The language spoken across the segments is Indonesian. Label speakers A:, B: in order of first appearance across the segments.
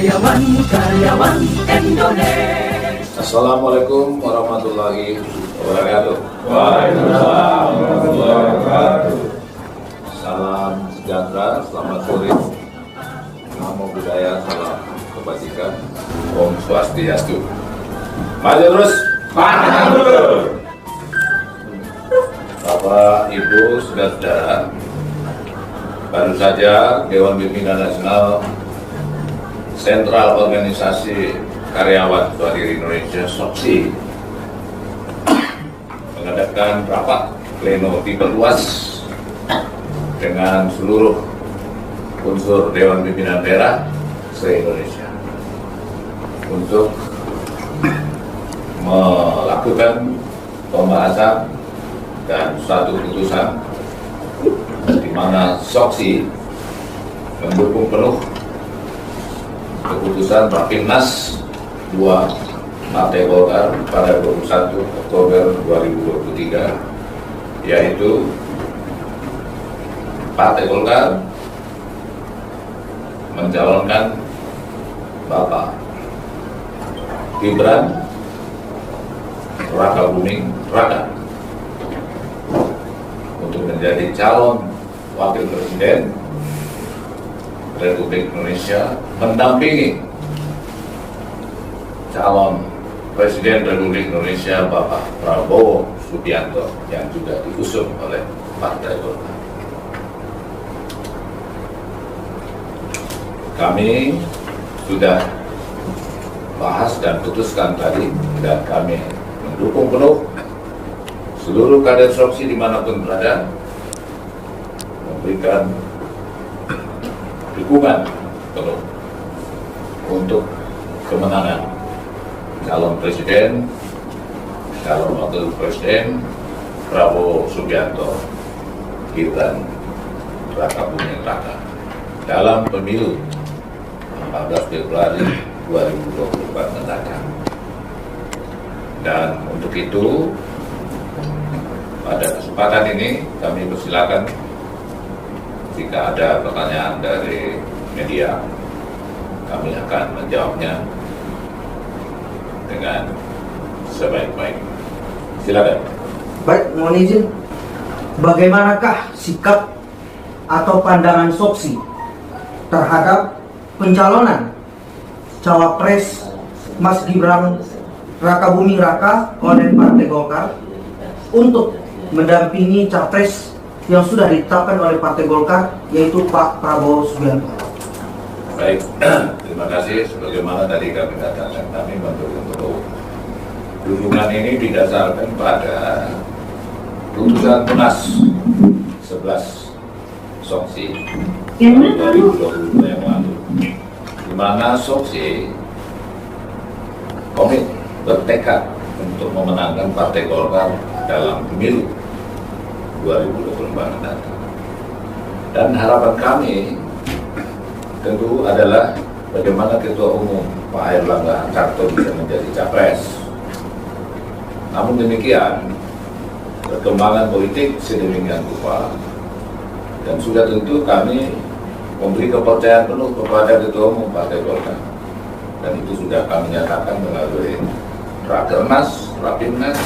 A: karyawan Indonesia.
B: Assalamualaikum warahmatullahi wabarakatuh.
C: Waalaikumsalam warahmatullahi wabarakatuh.
B: Salam sejahtera, selamat sore. Namo Buddhaya, salam kebajikan. Om Swastiastu. Maju terus.
C: Maju.
B: Bapak, Ibu, saudara-saudara, baru saja Dewan Pimpinan Nasional Sentral Organisasi Karyawan Swahili Indonesia (SOKSI) mengadakan rapat pleno diperluas dengan seluruh unsur Dewan Pimpinan Daerah se-Indonesia untuk melakukan pembahasan dan suatu putusan di mana SOKSI mendukung penuh keputusan Rapimnas 2 Partai Golkar pada 21 Oktober 2023, yaitu Partai Golkar mencalonkan Bapak Gibran Rakabuming Raka untuk menjadi calon Wakil Presiden Republik Indonesia mendampingi calon Presiden Republik Indonesia Bapak Prabowo Subianto yang juga diusung oleh Partai Golkar. Kami sudah bahas dan putuskan tadi, dan kami mendukung penuh seluruh kader SOKSI dimanapun berada memberikan dukungan penuh untuk kemenangan calon presiden, calon wakil presiden Prabowo Subianto Gibran Rakabuming Raka dalam pemilu 14 Februari 2024 mendatang. Dan untuk itu, pada kesempatan ini kami persilakan jika ada pertanyaan dari media, kami akan menjawabnya dengan sebaik-baik. Silakan.
D: Baik, mohon izin. Bagaimanakah sikap atau pandangan SOKSI terhadap pencalonan Cawapres Mas Gibran Rakabuming Raka oleh Partai Golkar untuk mendampingi Capres yang sudah ditetapkan oleh Partai Golkar, yaitu Pak Prabowo Subianto?
B: Baik, terima kasih. Sebagaimana tadi kami katakan, kami mendukung dukungan ini didasarkan pada putusan Munas 11 SOKSI tahun 2022 yang lalu, di mana SOKSI komit bertekad untuk memenangkan Partai Golkar dalam pemilu 2024 mendatang. Dan harapan kami tentu adalah bagaimana Ketua Umum Pak Airlangga Hartarto bisa menjadi Capres. Namun demikian, perkembangan politik sedemikian rupa, dan sudah tentu kami memberi kepercayaan penuh kepada Ketua Umum Partai Golkar, dan itu sudah kami nyatakan melalui Rakernas, Rapimnas,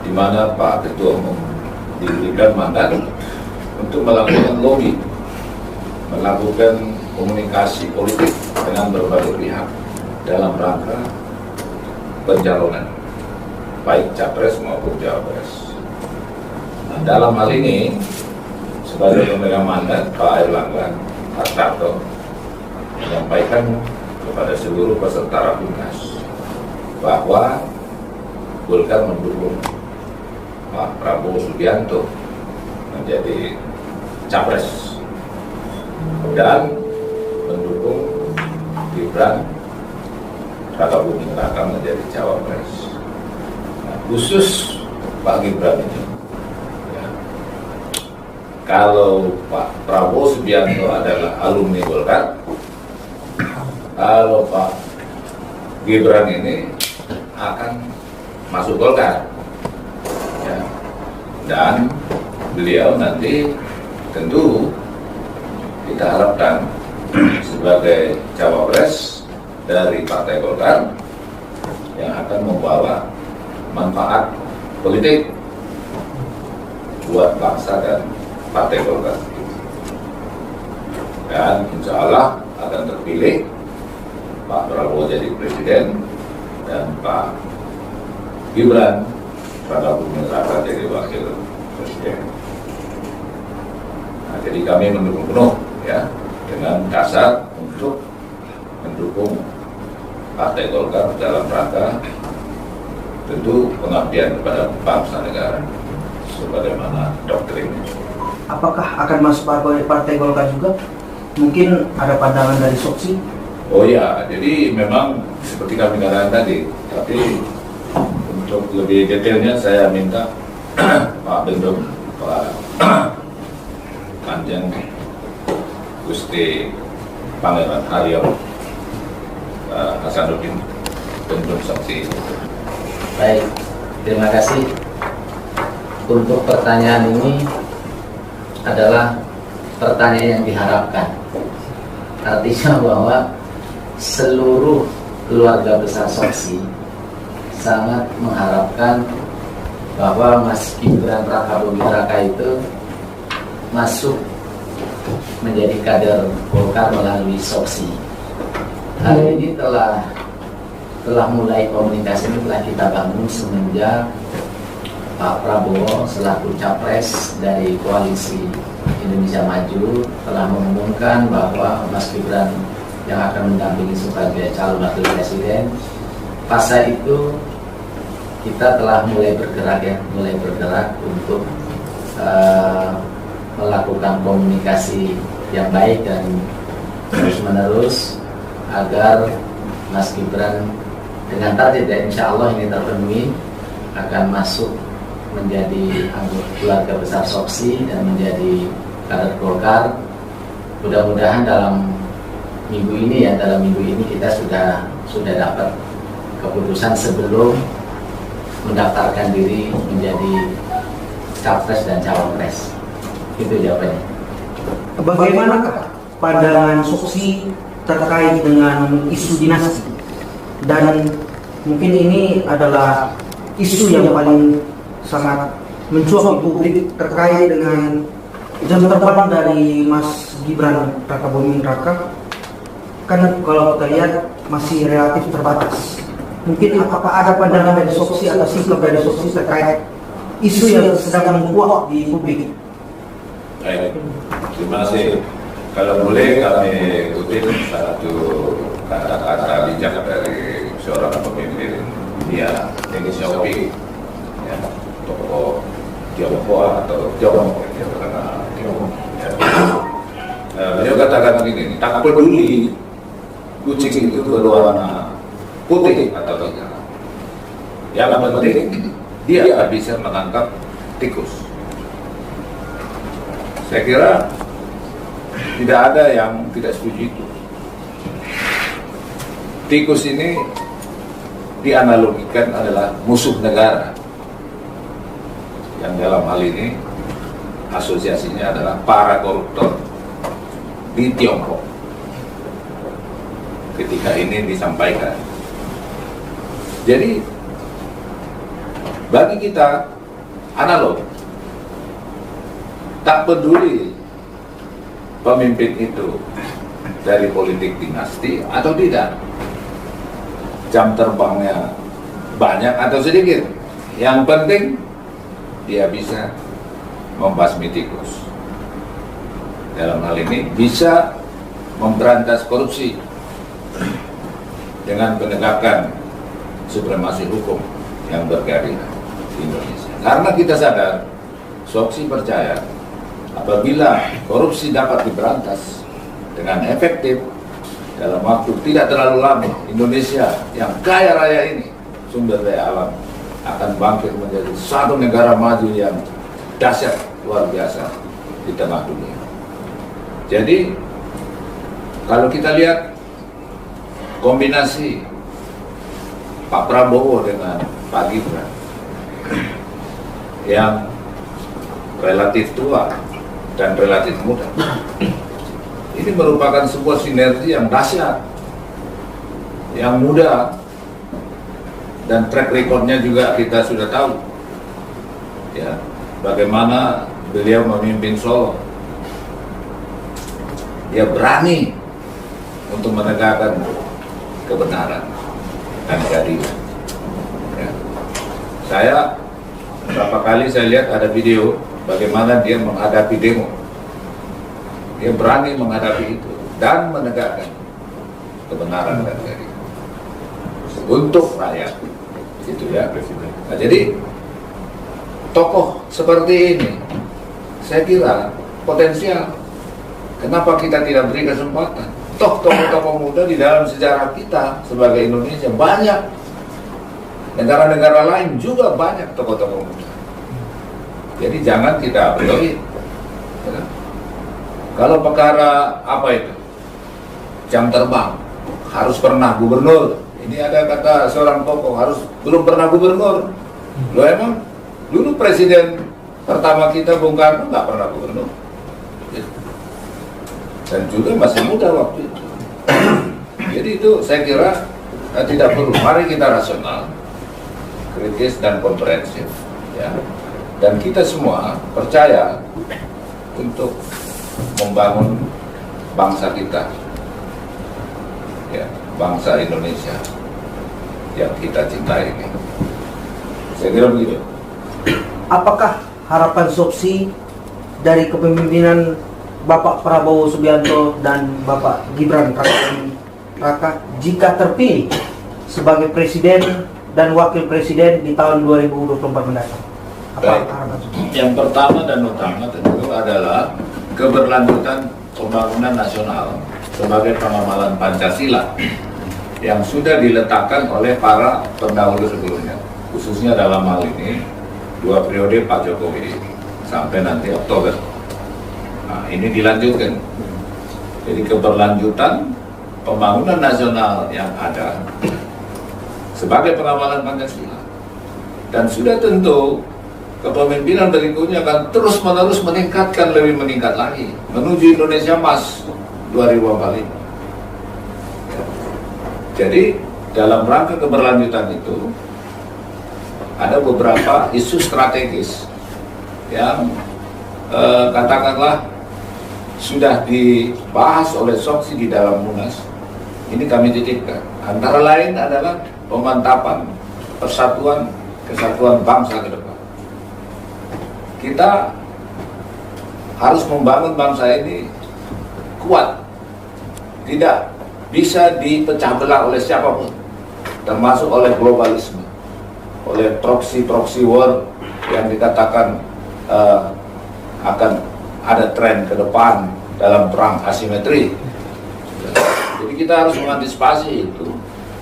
B: di mana Pak Ketua Umum diberikan mandat untuk melakukan lobby, melakukan komunikasi politik dengan berbagai pihak dalam rangka pencalonan baik Capres maupun Cawapres. Nah, dalam hal ini sebagai pemegang mandat, Pak Airlangga Hartarto menyampaikan kepada seluruh peserta Rapimnas bahwa Golkar mendukung Pak Prabowo Subianto menjadi Capres dan mendukung Gibran Rakabuming Raka menjadi Cawapres. Nah, khusus Pak Gibran ini, ya, kalau Pak Prabowo Subianto adalah alumni Golkar, kalau Pak Gibran ini akan masuk Golkar, ya. Dan beliau nanti tentu kita harapkan sebagai cawapres dari Partai Golkar yang akan membawa manfaat politik buat bangsa dan Partai Golkar. Dan insya Allah akan terpilih Pak Prabowo jadi presiden dan Pak Gibran Raka Buming Raka jadi wakil presiden. Nah, jadi kami mendukung penuh ya dengan kasar untuk mendukung Partai Golkar dalam rangka tentu pengabdian kepada bangsa negara sebagaimana doktrinnya.
D: Apakah akan masuk Partai Golkar juga? Mungkin ada pandangan dari Soksi?
B: Oh ya, jadi memang seperti kami katakan tadi, tapi untuk lebih detailnya saya minta Pak Bendung, Pak Kanjeng Gusti Pangeran Haryo Hasanuddin Bendung Soksi.
E: Baik, terima kasih. Untuk pertanyaan ini adalah pertanyaan yang diharapkan. Artinya bahwa seluruh keluarga besar Soksi sangat mengharapkan bahwa Mas Gibran Raka Buming Raka itu masuk menjadi kader Golkar melalui Soksi. Hari ini telah mulai komunikasi ini telah kita bangun semenjak Pak Prabowo selaku capres dari koalisi Indonesia Maju telah mengumumkan bahwa Mas Gibran yang akan mendampingi sebagai calon wakil presiden. Pasca itu kita telah mulai bergerak untuk melakukan komunikasi yang baik dan terus menerus agar Mas Gibran dengan target dan insya Allah ini terpenuhi akan masuk menjadi anggota keluarga besar Soksi dan menjadi kader Golkar. Mudah-mudahan dalam minggu ini kita sudah dapat keputusan sebelum mendaftarkan diri menjadi capres dan cawapres. Itu jawabannya.
D: Bagaimanakah pandangan Soksi terkait dengan isu dinasti? Dan mungkin ini adalah isu yang paling sangat mencuat di publik terkait dengan jam terbang dari Mas Gibran Raka Buming Raka. Kan kalau kita lihat masih relatif terbatas. Mungkin apakah ada pandangan dari Soksi atau sikap dari Soksi terkait isu yang sedang menguat di publik?
B: Baik, terima kasih. Kalau boleh kami kutip satu kata-kata bijak dari seorang pemimpin India, Deng Xiaoping, ya, tokoh Tionghoa atau Tionghoa, beliau katakan begini, tak peduli kucing itu berwarna putih atau tidak, yang penting dia bisa menangkap tikus. Saya kira tidak ada yang tidak setuju itu. Tikus ini dianalogikan adalah musuh negara, yang dalam hal ini asosiasinya adalah para koruptor di Tiongkok. Ketika ini disampaikan, jadi bagi kita analog, tak peduli pemimpin itu dari politik dinasti atau tidak, jam terbangnya banyak atau sedikit, yang penting dia bisa membasmi tikus. Dalam hal ini bisa memberantas korupsi dengan penegakan supremasi hukum yang bergaris di Indonesia. Karena kita sadar, Soksi percaya apabila korupsi dapat diberantas dengan efektif dalam waktu tidak terlalu lama, Indonesia yang kaya raya ini, sumber daya alam, akan bangkit menjadi satu negara maju yang dahsyat luar biasa di tengah dunia. Jadi kalau kita lihat kombinasi Pak Prabowo dengan Pak Gibran yang relatif tua dan relatif muda, Ini merupakan sebuah sinergi yang dahsyat, yang mudah, dan track recordnya juga kita sudah tahu. Ya, bagaimana beliau memimpin Solo. Dia berani untuk menegakkan kebenaran dan keadilan. Ya. Saya beberapa kali saya lihat ada video bagaimana dia menghadapi demo. Dia berani menghadapi itu dan menegakkan kebenaran dan keadilan untuk rakyat, gitu ya. Nah, jadi tokoh seperti ini, saya kira potensial. Kenapa kita tidak beri kesempatan? Toh tokoh-tokoh muda di dalam sejarah kita sebagai Indonesia banyak. Negara-negara lain juga banyak tokoh-tokoh muda. Jadi jangan kita abeloin. Kalau perkara apa itu? Jam terbang, harus pernah gubernur. Ini ada kata seorang tokoh, harus belum pernah gubernur. Lo emang dulu presiden pertama kita Bung Karno nggak pernah gubernur. Dan juga masih muda waktu itu. Jadi itu saya kira tidak perlu. Mari kita rasional, kritis dan komprehensif, ya. Dan kita semua percaya untuk membangun bangsa kita, ya, bangsa Indonesia yang kita cintai ini. Saya kira begitu.
D: Apakah harapan Soksi dari kepemimpinan Bapak Prabowo Subianto dan Bapak Gibran Raka jika terpilih sebagai presiden dan wakil presiden di tahun 2024 mendatang? Apa harapan Soksi?
B: Yang pertama dan utama tentu adalah keberlanjutan pembangunan nasional sebagai pengamalan Pancasila yang sudah diletakkan oleh para pendahulu sebelumnya, khususnya dalam hal ini 2 periode Pak Jokowi sampai nanti Oktober. Nah, ini dilanjutkan. Jadi keberlanjutan pembangunan nasional yang ada sebagai pengamalan Pancasila. Dan sudah tentu kepemimpinan berikutnya akan terus-menerus meningkatkan, lebih meningkat lagi menuju Indonesia Emas 2045. Jadi dalam rangka keberlanjutan itu ada beberapa isu strategis yang katakanlah sudah dibahas oleh Soksi di dalam Munas. Ini kami titipkan. Antara lain adalah pemantapan persatuan kesatuan bangsa ke depan. Kita harus membangun bangsa ini kuat, tidak bisa dipecah belah oleh siapapun, termasuk oleh globalisme, oleh proxy war yang dikatakan akan ada tren ke depan dalam perang asimetri. Jadi kita harus mengantisipasi itu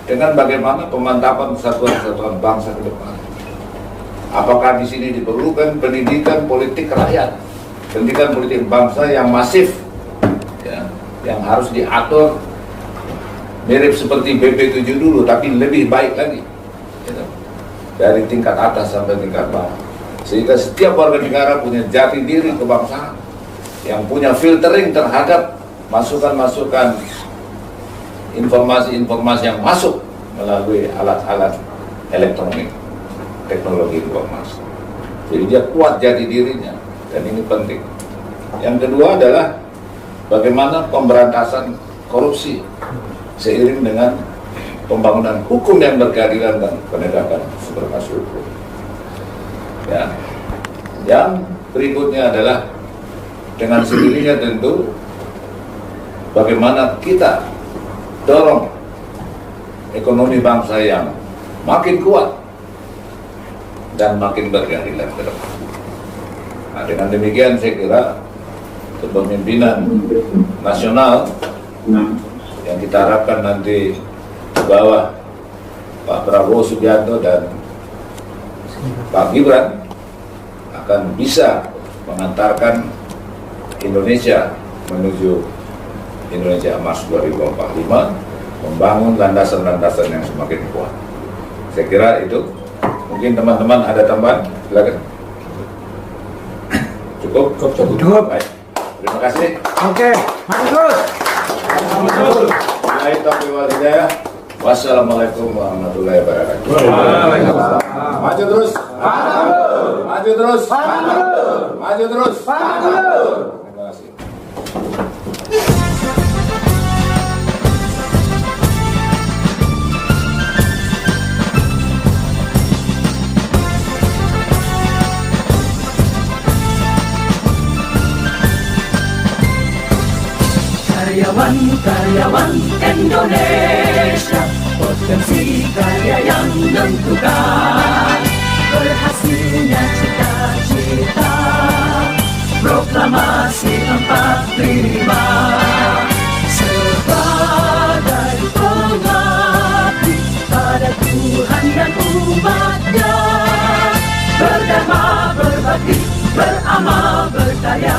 B: dengan bagaimana pemantapan kesatuan bangsa ke depan. Apakah di sini diperlukan pendidikan politik rakyat, pendidikan politik bangsa yang masif, ya, yang harus diatur mirip seperti BP7 dulu, tapi lebih baik lagi, ya, dari tingkat atas sampai tingkat bawah, sehingga setiap warga negara punya jati diri kebangsaan yang punya filtering terhadap masukan-masukan informasi-informasi yang masuk melalui alat-alat elektronik, teknologi informasi. Jadi dia kuat jati dirinya, dan ini penting. Yang kedua adalah bagaimana pemberantasan korupsi seiring dengan pembangunan hukum yang berkeadilan dan penegakan supremasi hukum. Ya. Yang berikutnya adalah dengan sendirinya tentu bagaimana kita dorong ekonomi bangsa yang makin kuat dan makin berkeadilan ke depan. Nah, dengan demikian saya kira kepemimpinan nasional yang kita harapkan nanti di bawah Pak Prabowo Subianto dan Pak Gibran akan bisa mengantarkan Indonesia menuju Indonesia Emas 2045, membangun landasan-landasan yang semakin kuat. Saya kira itu. Mungkin teman-teman ada tambahan, silakan. Cukup. Baik. Terima kasih.
D: Oke, maju terus.
B: Wabillahi taufiq wal hidayah. Wassalamualaikum warahmatullahi wabarakatuh.
C: Waalaikumsalam.
B: Maju terus. Maju terus. Maju terus. Terima kasih.
A: Karyawan Indonesia, potensi karya yang menentukan berhasilnya cita-cita proklamasi 45 sebagai pengabdi pada Tuhan dan umatnya, berdharma, berbakti, beramal, berdaya